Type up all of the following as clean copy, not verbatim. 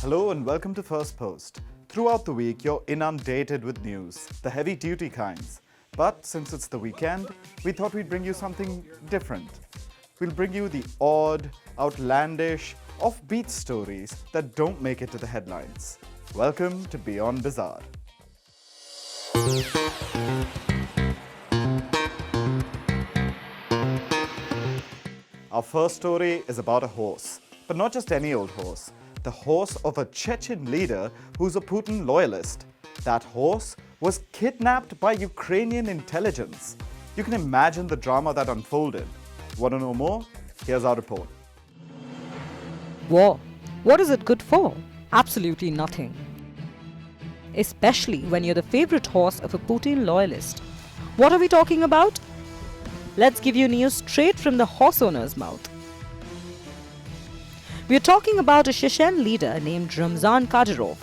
Hello and welcome to Firstpost. Throughout the week, you're inundated with news, the heavy-duty kinds. But since it's the weekend, we thought we'd bring you something different. We'll bring you the odd, outlandish, offbeat stories that don't make it to the headlines. Welcome to Beyond Bizarre. Our first story is about a horse, but not just any old horse. The horse of a Chechen leader who's a Putin loyalist. That horse was kidnapped by Ukrainian intelligence. You can imagine the drama that unfolded. Want to know more? Here's our report. War. What is it good for? Absolutely nothing. Especially when you're the favorite horse of a Putin loyalist. What are we talking about? Let's give you news straight from the horse owner's mouth. We are talking about a Chechen leader named Ramzan Kadyrov.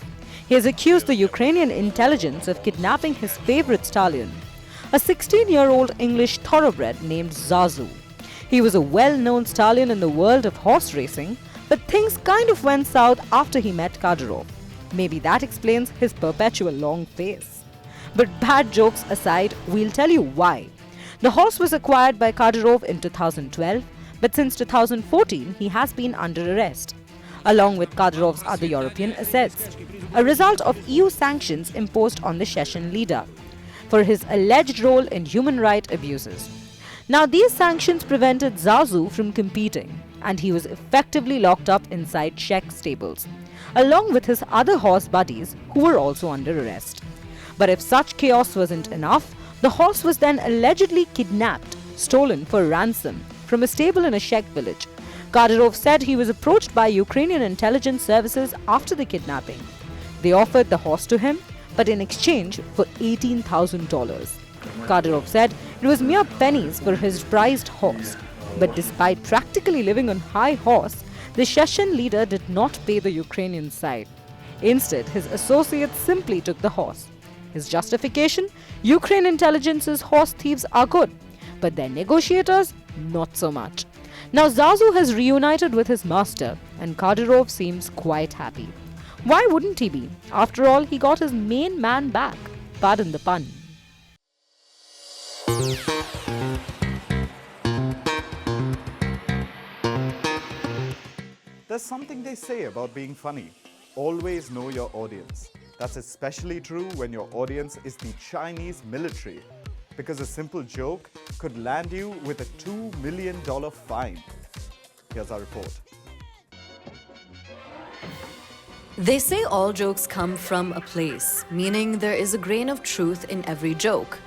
He has accused the Ukrainian intelligence of kidnapping his favorite stallion, a 16-year-old English thoroughbred named Zazu. He was a well-known stallion in the world of horse racing, but things kind of went south after he met Kadyrov. Maybe that explains his perpetual long face. But bad jokes aside, we'll tell you why. The horse was acquired by Kadyrov in 2012, but since 2014, he has been under arrest, along with Kadyrov's other European assets, a result of EU sanctions imposed on the Chechen leader for his alleged role in human rights abuses. Now, these sanctions prevented Zazu from competing, and he was effectively locked up inside Czech stables, along with his other horse buddies who were also under arrest. But if such chaos wasn't enough, the horse was then allegedly kidnapped, stolen for ransom, from a stable in a Czech village. Kadyrov said he was approached by Ukrainian intelligence services after the kidnapping. They offered the horse to him, but in exchange for $18,000. Kadyrov said it was mere pennies for his prized horse. But despite practically living on high horse, the Chechen leader did not pay the Ukrainian side. Instead, his associates simply took the horse. His justification? Ukraine intelligence's horse thieves are good, but their negotiators, not so much. Now Zazu has reunited with his master, and Kadyrov seems quite happy. Why wouldn't he be? After all, he got his main man back. Pardon the pun. There's something they say about being funny. Always know your audience. That's especially true when your audience is the Chinese military, because a simple joke could land you with a $2 million fine. Here's our report. They say all jokes come from a place, meaning there is a grain of truth in every joke.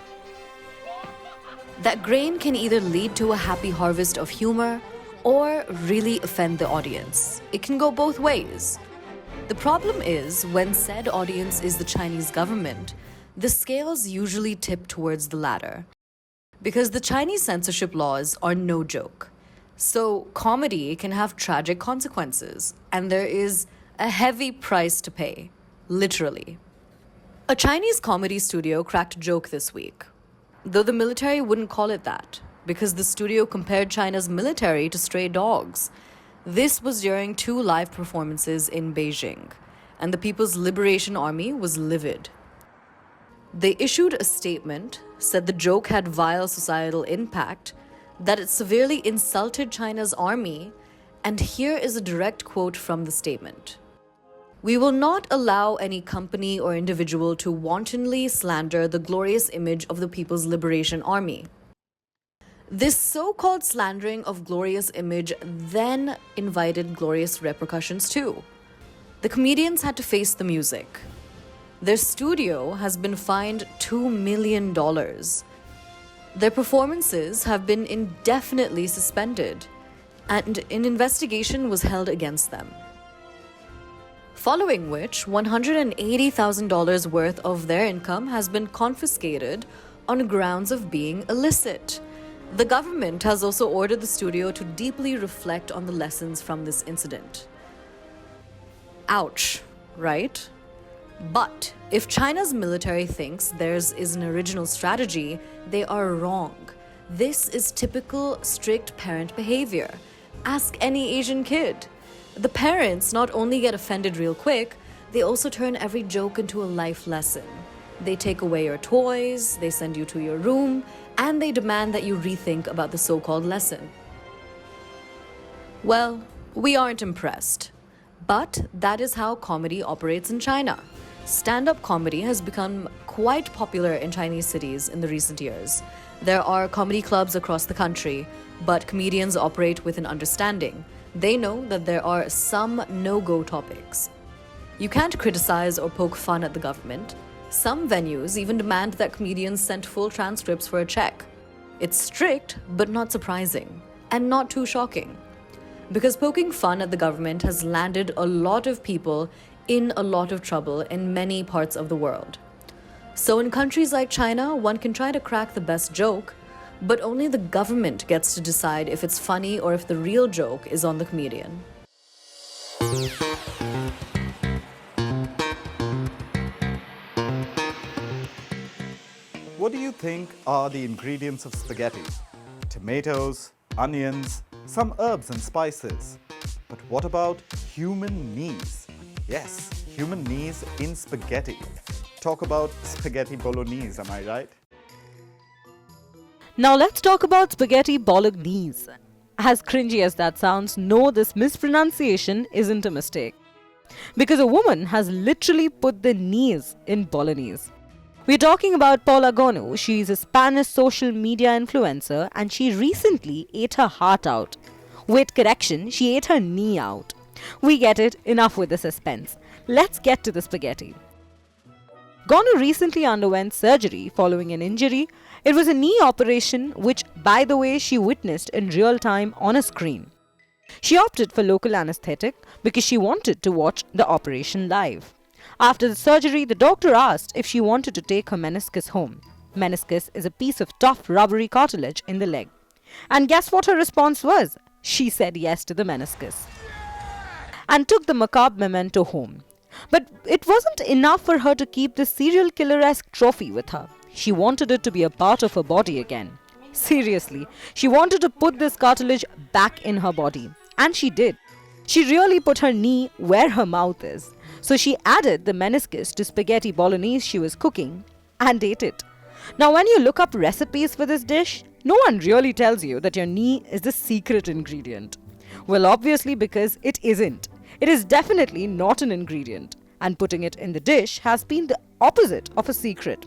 That grain can either lead to a happy harvest of humor or really offend the audience. It can go both ways. The problem is, when said audience is the Chinese government, the scales usually tip towards the latter, because the Chinese censorship laws are no joke. So comedy can have tragic consequences, and there is a heavy price to pay, literally. A Chinese comedy studio cracked a joke this week, though the military wouldn't call it that, because the studio compared China's military to stray dogs. This was during 2 live performances in Beijing, and the People's Liberation Army was livid. They issued a statement, said the joke had vile societal impact, that it severely insulted China's army, and here is a direct quote from the statement. "We will not allow any company or individual to wantonly slander the glorious image of the People's Liberation Army." This so-called slandering of glorious image then invited glorious repercussions too. The comedians had to face the music. Their studio has been fined $2 million. Their performances have been indefinitely suspended, and an investigation was held against them. Following which, $180,000 worth of their income has been confiscated on grounds of being illicit. The government has also ordered the studio to deeply reflect on the lessons from this incident. Ouch, right? But if China's military thinks theirs is an original strategy, they are wrong. This is typical strict parent behavior. Ask any Asian kid. The parents not only get offended real quick, they also turn every joke into a life lesson. They take away your toys, they send you to your room, and they demand that you rethink about the so-called lesson. Well, we aren't impressed. But that is how comedy operates in China. Stand-up comedy has become quite popular in Chinese cities in the recent years. There are comedy clubs across the country, but comedians operate with an understanding. They know that there are some no-go topics. You can't criticize or poke fun at the government. Some venues even demand that comedians send full transcripts for a check. It's strict, but not surprising, and not too shocking. Because poking fun at the government has landed a lot of people in a lot of trouble in many parts of the world. So in countries like China, one can try to crack the best joke, but only the government gets to decide if it's funny or if the real joke is on the comedian. What do you think are the ingredients of spaghetti? Tomatoes, onions, some herbs and spices. But what about human knees? Yes, human knees in spaghetti. Talk about spaghetti bolognese, am I right? Now let's talk about spaghetti bolognese. As cringy as that sounds, no, this mispronunciation isn't a mistake. Because a woman has literally put the knees in bolognese. We're talking about Paula Gonu. She's a Spanish social media influencer and she recently ate her heart out. Wait, correction, she ate her knee out. We get it, enough with the suspense. Let's get to the spaghetti. Gonu recently underwent surgery following an injury. It was a knee operation which, by the way, she witnessed in real time on a screen. She opted for local anesthetic because she wanted to watch the operation live. After the surgery, the doctor asked if she wanted to take her meniscus home. Meniscus is a piece of tough rubbery cartilage in the leg. And guess what her response was? She said yes to the meniscus and took the macabre memento home. But it wasn't enough for her to keep the serial killer-esque trophy with her. She wanted it to be a part of her body again. Seriously, she wanted to put this cartilage back in her body. And she did. She really put her knee where her mouth is. So she added the meniscus to spaghetti bolognese she was cooking and ate it. Now when you look up recipes for this dish, no one really tells you that your knee is the secret ingredient. Well, obviously because it isn't. It is definitely not an ingredient. And putting it in the dish has been the opposite of a secret.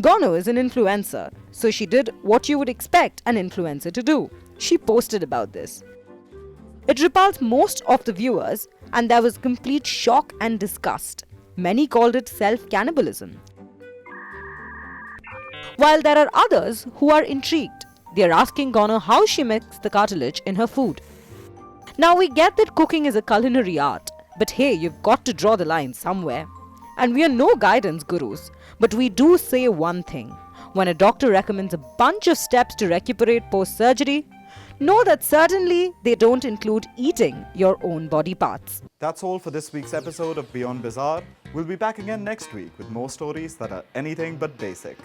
Gonu is an influencer, so she did what you would expect an influencer to do. She posted about this. It repulsed most of the viewers and there was complete shock and disgust. Many called it self-cannibalism. While there are others who are intrigued. They are asking Gonu how she mixed the cartilage in her food. Now we get that cooking is a culinary art, but hey, you've got to draw the line somewhere. And we are no guidance gurus, but we do say one thing. When a doctor recommends a bunch of steps to recuperate post-surgery, know that certainly they don't include eating your own body parts. That's all for this week's episode of Beyond Bizarre. We'll be back again next week with more stories that are anything but basic.